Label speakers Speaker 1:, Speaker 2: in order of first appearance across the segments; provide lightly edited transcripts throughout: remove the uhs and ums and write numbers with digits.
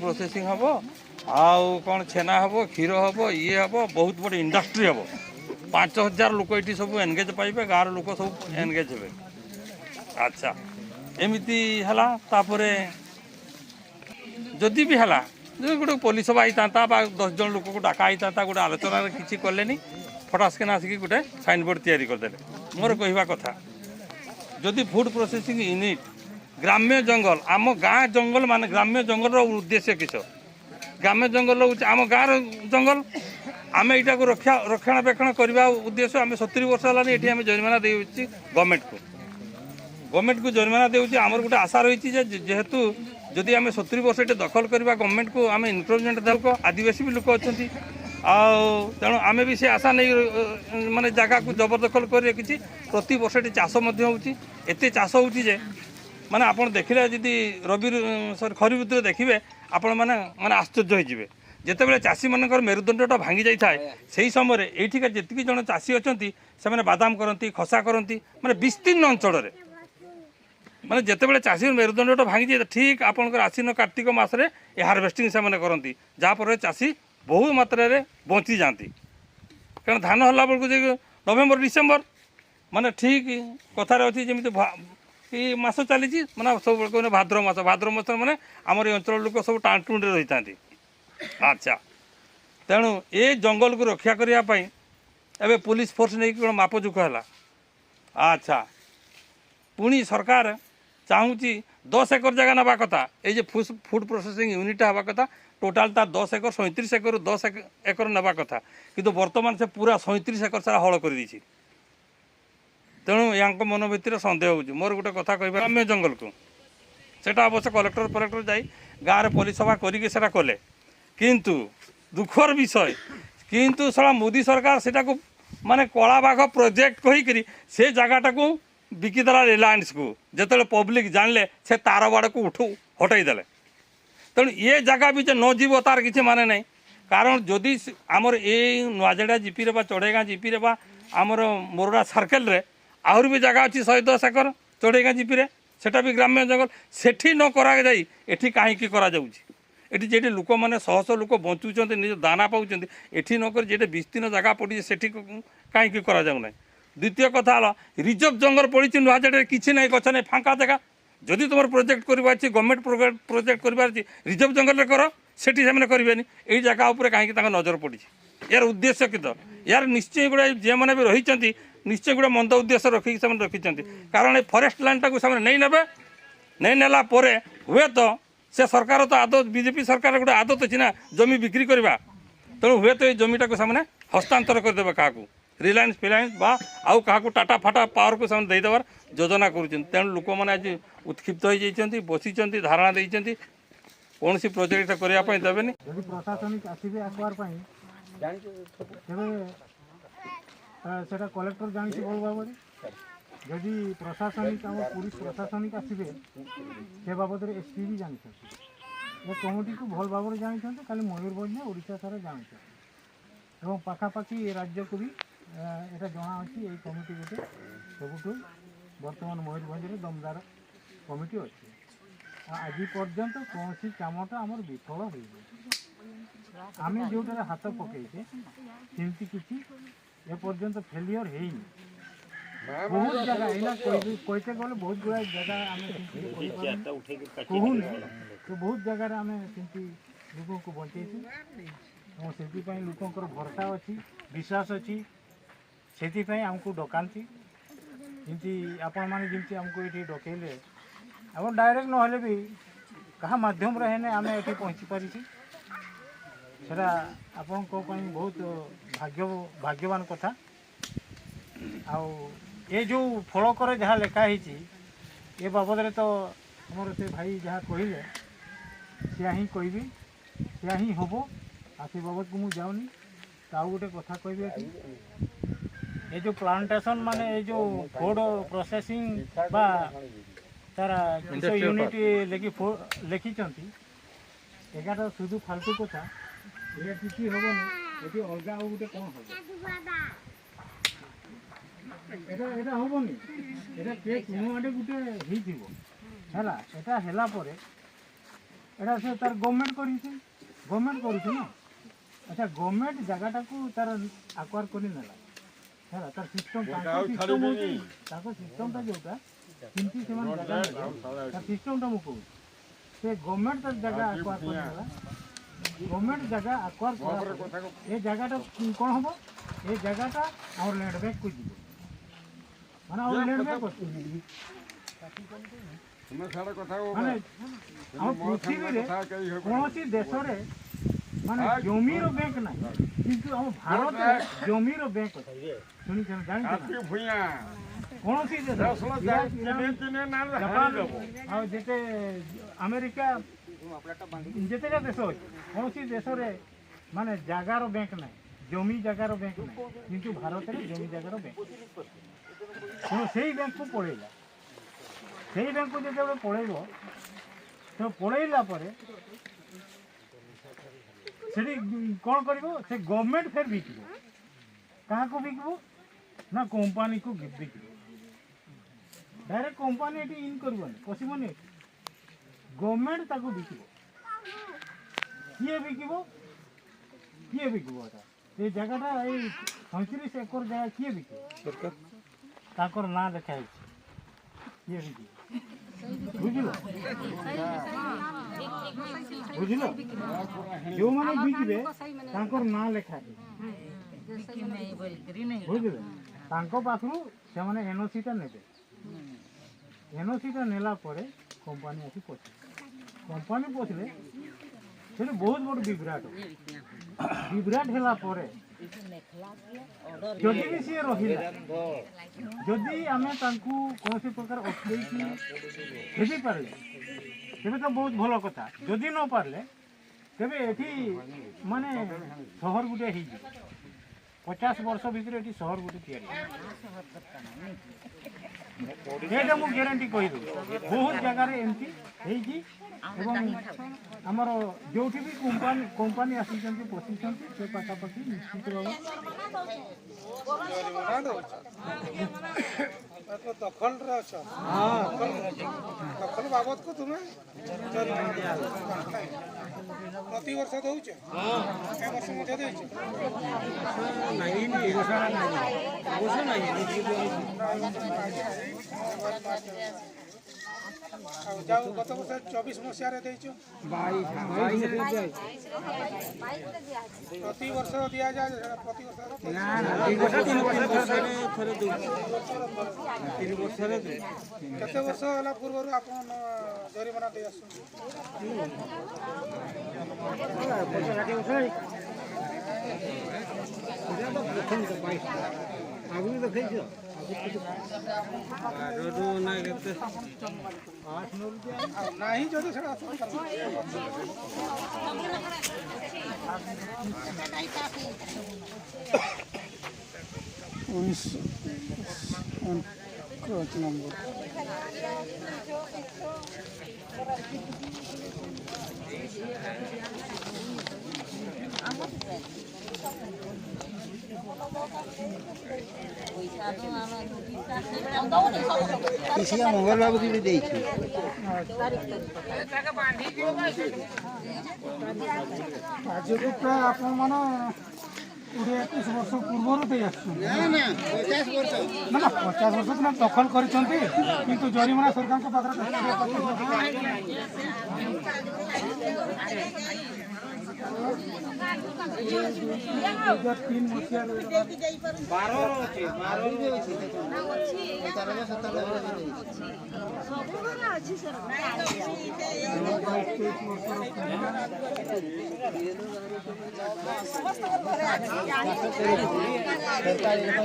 Speaker 1: Processing हम आउ कौन छेना हम क्षीर हम ये हम बहुत बड़ इंडस्ट्री हम 5000 लोक ये सब एनगेज पाइबे गाँव लोक सब एनगेज हे। अच्छा एमती है जदि भी है गोटे पुलिस सभा होता 10 जन लोक को डाका होता गोटे आलोचना किसी कले फटास्किन आसिक गोटे साइन बोर्ड तैयारी करदे। मोर कहवा कथा जदि फूड प्रोसेसिंग यूनिट ग्राम्य जंगल आम गाँ जंगल मान ग्राम्य जंगल उद्देश्य किस ग्राम्य जंगल हूँ आम गाँव जंगल आम यहाँ को रक्षणाबेक्षण करने उद्देश्य आम 70 वर्ष है ये आम जरिमाना देची गवर्नमेंट को जरिमाना देउछि। आमर गोटे आशा रही जेहेतु जदि आम 70 वर्ष ये दखल करवा गवर्नमेंट को आम इनक्रोचमेंट देक आदिवासी भी लोक अच्छा तेणु आम भी से आशा नहीं माने जगह को जबरदखल कर रखी प्रति वर्ष ये चाष एत चाष हो माने आप देखिले जदि रबी सॉरी खरीफ ऋतु देखिए आपण माने माने आश्चर्य होइजिबे जेतेबेले चाषी मानकर मेरुदंडटा भांगी जाए से समय एठिका जी जन चाषी अच्छा से बादाम करती खसा करती माने विस्तीर्ण अंचल माने जितेबाला चाषी मेरुदंडटा भांगी जाए ठीक आपंकर आश्विन कार्तिक मासरे ये हार्वेस्टिंग से करती जहाँफल चाषी बहु मात्रा बंची जाती कारण धान हला बेलू नवेम्बर डिसेम्बर माने ठीक कथार अच्छी जमी ये मास चली माने सब भाद्र मास माने आमर ये अंचल लोक सब टाणटुण रही था। अच्छा तेणु ये जंगल को रक्षा करने एवं पुलिस फोर्स नहीं कौन मापजुक है। अच्छा पुणी सरकार चाहूँगी 10 एकर जगह नवा कथा ये फूड प्रोसेसिंग यूनिट हवा कथा टोटाल 10 एकर 37 एकर 10 एकर नवा कथा किंतु वर्तमान से पूरा 37 एकर सारा हल कर तेणु या मन भितर सन्देह हो मोर गोटे कथा कह ग्राम्य जंगल को सेटा अवश्य कलेक्टर फलेक्टर जाई गाँव में पुलिस सभा करके कले किंतु दुखर विषय किंतु सारा मोदी सरकार सेटा को माने कला बाघ प्रोजेक्ट कहीकि से जगहटा को बिकिदेला रिलायंस को जिते पब्लिक जानले से तार बाड़ को उठू हटईदे तेणु ये जगह भी न जीव तार किसी माने नहीं कारण जदि आमर ये नुआजेड़ा जीपी चढ़ेगा जीपी आमर मोरडा सर्कल रे आहरी भी जगह अच्छी 110 एकर चढ़ेगा जीपी सेटा भी ग्राम्य जंगल सेठी न करा जाई एठी काहींकी करा जाउछि एठी जेठी लोक मैंने शह शह लोक बंचुंट निज दाना पाँच एठी नक जेटे विस्तीर्ण जगह पड़ी सेठी काहींकी करा जाऊ ना। द्वितीय कथा है रिजर्व जंगल पड़ी नुआजेड़े किसी ना गच नहीं फांका जगह जदि तुम प्रोजेक्ट करवा गवर्नमेंट प्रोजेक्ट कर रिजर्व जंगल कर सेठी से करेंगे यही जगह उपर कहीं नजर पड़ी यार उद्देश्य कित यार निश्चय गुड़ा जे मैंने भी रही निश्चय गुड़ा मंद उद्देश्य रखी रखी कारण ये फरेस्ट लैंड टाक नहीं नेबे नहीं नेला हुए तो से सरकार तो आदत बीजेपी सरकार गोटे आदत अच्छी ना जमी बिक्री करवा तेणु हुए तो ये जमीटा को हस्तांतर करदे क्या रिलायंस फिलायंस बा आउ क्या टाटा फाटा पावर को देदेवार योजना करुँच लोक मैंने आज उत्क्षिप्त हो जाती बसी धारणा देती कौन सी प्रोजेक्ट करने देवेनि
Speaker 2: प्रशासनिक आसवे आसवार सेटा कलेक्टर जानी भल भाव जदि प्रशासनिक आम पुलिस प्रशासनिक आसवे से बाबद एसपी भी जानते ये कमिटी को भल भाव जानते खाली मयूरभंज ओडिशा सारा जानते और पाखापाखि राज्य को भी यहाँ जना अच्छी ये कमिटी गोटे सब बर्तमान मयूरभंज दमदार कमिटी अच्छी आज पर्यंत कौन सी कामटा आम विफल हो आम जो हाथ पकईचे सेमती किसी ए पर्यंत फेलियर है बहुत जगह यहाँ कहते गले बहुत गुड़ा जगह आम कहूने तो बहुत जगह आम सेमती लोक को बचेचु और से लोकर भरसा अच्छी विश्वास अच्छी से आमको डकाती जमी आपण मैंने जमी आमको ये डकैले अब डायरेक्ट ना भी क्या मध्यम हेने आम ये पहुँची पारी सेटा आपण बहुत भाग्यवान कथा आउ ये जो फलकर जहाँ लिखाही ये बाबद तो मोर से भाई जहाँ कहले सिया ही कहबी सिया ही हम आ से बाबद को मुझे जाऊनी तो गोटे कथा कहबी ये जो प्लांटेशन माने ये जो फूड प्रोसेसिंग बा तारा यूनिट लिखिंट एगार शुद्ध फालतू कथा ये किसी हेनी ये अलग गोटे कौन हम एटा हेनी एटा के आड़े गोटे है এটা সে তার গভর্নমেন্ট করেছে না। আচ্ছা গভর্নমেন্ট জায়গাটাকে তার আক্ୱାର করে নেলা ହେଲା তার সিস্টেম তাଙ୍କ সিস্টেমটা যেটা কিন্তু ସେମାନେ ଜାଗା ନେଲେ ତାର ସିଷ୍ଟମଟା ମୁଁ କହୁଛି ସେ ଗଭର୍ନମେଣ୍ଟ ତାର ଜାଗା ଆକ୍ୱାର କରି ନେଲା। ଗଭର୍ନମେଣ୍ଟ ଜାଗା ଆକ୍ୱାର କଲା ଏ ଜାଗାଟା କ'ଣ ହବ ଏ ଜାଗାଟା ଆମର ଲ୍ୟାଣ୍ଡ ବ୍ୟାଙ୍କକୁ ଯିବ ମାନେ ଆମର ଲ୍ୟାଣ୍ଡ ବ୍ୟାଙ୍କ ଅଛି ମାନେ ଆମ ପୃଥିବୀରେ କୌଣସି ଦେଶରେ ମାନେ ଜମିର ବ୍ୟାଙ୍କ ନାହିଁ କିନ୍ତୁ ଆମ ଭାରତରେ ଜମିର ବ୍ୟାଙ୍କ ଅଛି ଶୁଣିଛ ଜାଣିଛ କୌଣସି ଦେଶ ଜାପାନ ଆଉ ଯେତେ ଆମେରିକା ଯେତେଟା ଦେଶ ଅଛି କୌଣସି ଦେଶରେ ମାନେ ଜାଗାର ବ୍ୟାଙ୍କ ନାହିଁ ଜମି ଜାଗାର ବ୍ୟାଙ୍କ ନାହିଁ କିନ୍ତୁ ଭାରତରେ ଜମି ଜାଗାର ବ୍ୟାଙ୍କ ତେଣୁ ସେଇ ବ୍ୟାଙ୍କକୁ ପଳେଇଲା ସେଇ ବ୍ୟାଙ୍କକୁ ଯେତେବେଳେ ପଳେଇବ ତ ପଳେଇଲା ପରେ ସେଠି କ'ଣ କରିବ ସେ ଗଭର୍ନମେଣ୍ଟ ଫେର ବିକିବ କାହାକୁ ବିକିବ ନା କମ୍ପାନୀକୁ ବିକିବ डायरेक्ट कंपनी एटी इन करबनी पसिबनी गवर्नमेंट ताको बिकिबो किए बिकिबो एटा ए जगहटा ए 35 एकड़ जगह किए बिकिबो सरकार ताकर ना लिखा है किए बिकिबो बुझिलो जो माने बिकिबे ताकर ना लिखा है बुझिलो तांको पाखरु से माने एनओसी ता नेबे एनओसीटा नेला परे कंपनी आसी पहुँचे कंपनी पहुँचले से बहुत बड़ विभ्राट है जदि भी सी रही जदि आम कौन प्रकार अटकई पारे तेरे तो बहुत भल कथा जदि न पारे तेरे ये माने सहर गोटे 50 वर्ष भितर ये सहर गोटे तैयारी ये मुझे ग्यारंटी कहीदे बहुत जगार एमती आमर जो भी कंपनी आसी पशि से पाखापाखि निश्चित
Speaker 3: दखल दखल बाबद को तुम्हें प्रति वर्ष दौच वर्ष जाओ गत वर्ष 24 मसीह प्रति वर्ष दि जाए प्रति वर्ष केते वर्ष है पूर्व आप जरिमाना दे नहीं जदि से नंबर
Speaker 4: मंगल बाबू की भी दे
Speaker 3: आज प्राय आप 21 वर्ष पूर्व दे ना 50 वर्ष तो दखल कर जरिमाना सरकार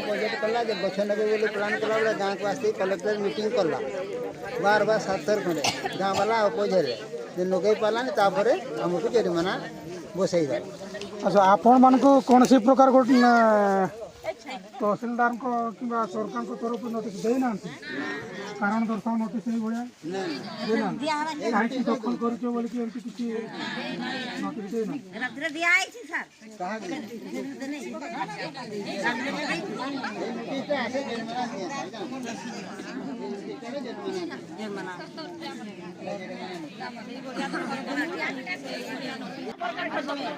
Speaker 4: बजेट कला जब गछ नबे बोली प्लान कला बेले गाँव को आसती कलेक्टर मीटिंग कला बार 7 थर खंडे गाँव वाला अपोजेले लगे पालानी तापर हमको जरिमाना बसई दे।
Speaker 3: अच्छा आपण मान को कौन सी प्रकार को तहसीलदार को कि सरकार को तरफ नोटिस दे ना
Speaker 2: कारण दर्शाओ नोटिस नहीं बढ़िया कहीं दखल करुच बोल कि एमती किसी नोटिस देना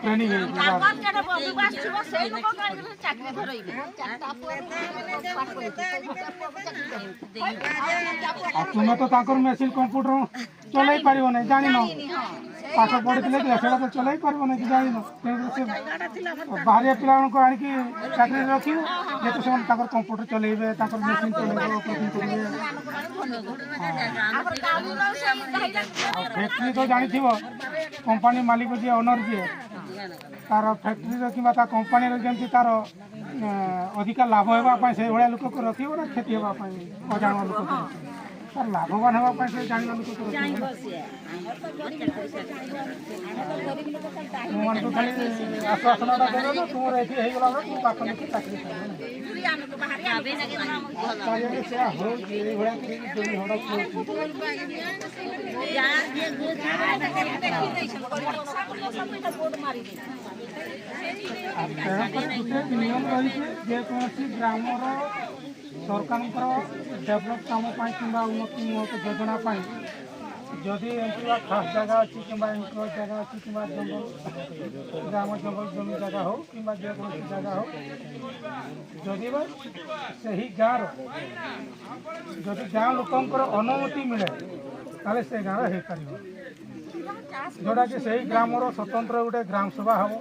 Speaker 2: ट्रेनिंग तुम तो ताकर मेसीन कंप्यूटर चलाई पार ना जान पाठ पढ़ी से तो चलाई पार ना कि जान बाहर पिला आनिकी चाकरी रखी जेते से कंप्यूटर चलेबे मेसीन चलेबे फैक्ट्री तो जानी कंपनी मालिक जी ओनर जी तार फैक्ट्री कि कंपनी जमी तार अधिक लाभ होगा से भाया लोक को रखी ना क्षति होगा अजाण लोक तार लाभवान होगा से जाना लोक तुम खाली आश्वासन देवे ना तुम ये होगा तुम पाख लिखी चाकरी नियम रही जेकोसी ग्रामर सरकार डेभलप कम कि उन्नतिमूलक योजना जदि एमती खास जगह अच्छी कि इनक्रोच जगह अच्छी कि जंगल ग्राम जंगल जमी जगह हो कि जेकोसी जगह हो जदि से गाँव जदि गाँव लोकंर अनुमति मिले ताले से गाँव हो पार जोटा कि से ग्रामर स्वतंत्र गोटे ग्राम सभा हम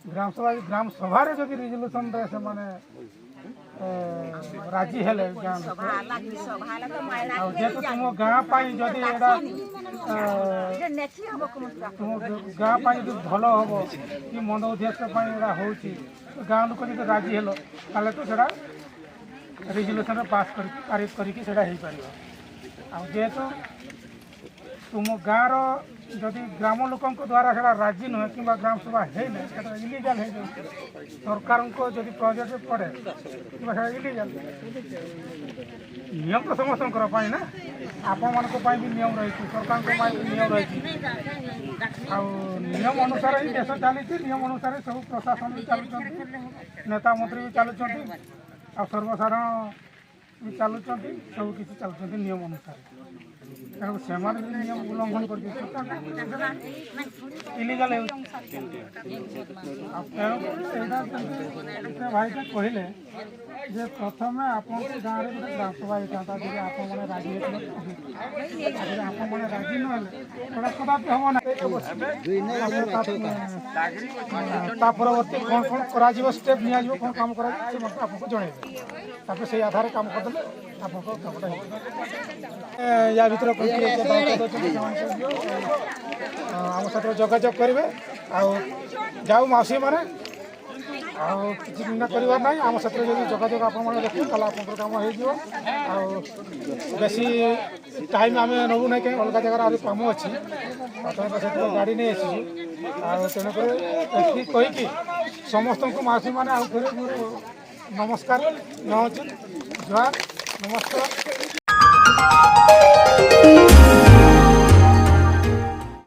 Speaker 2: ग्राम सभार जदि रिजोल्यूशन से माने राजी हेले गाँव जेहेतु तुम गाँव जदि तुम गाँव जो भल हम कि मंद उद्देश्य हो गाँव लोक जो राजी हेल ताले तो सेटा रिजोल्यूशन पास पारित करके जेहेतु तुम गाँव जदि ग्राम लोकों द्वारा से राजी नुहे कि ग्राम सभा है इलीगल है सरकार को जब प्रोजेक्ट पड़े कि इलीगल नियम तो समस्त ना आपण मान भी नियम रही सरकार भी नियम रही नियम अनुसार ही देश चली नियम अनुसार सब प्रशासन भी चलुं नेता मंत्री भी चलुं आ सर्वसाधारण भी चलुं सब किसी चलुं नियम अनुसार से नियम उल्लंघन कर इलीगल भाई कहले जे प्रथम आप गाँव में गोटे ग्राम सभा होता जब आप राजी आप राजी ना कदापि हम ना परवर्ती कौन कौन कर स्टेप नि कौन कम कर आपको जनइबे से आधार काम करदे आपको कामटा या भर आम सहित जोगाजोग करेंगे जाऊ मौसी मैंने किसी चिंता करार ना आम सहित जो जोगाजोग आप रखिए आप कम हो बेसी टाइम आम नबू ना कहीं अलग जगह आज कम अच्छी सहित गाड़ी नहीं आसुक कहीकि समस्त को मौसी मैंने आउे नमस्कार नौच जुहार नमस्कार।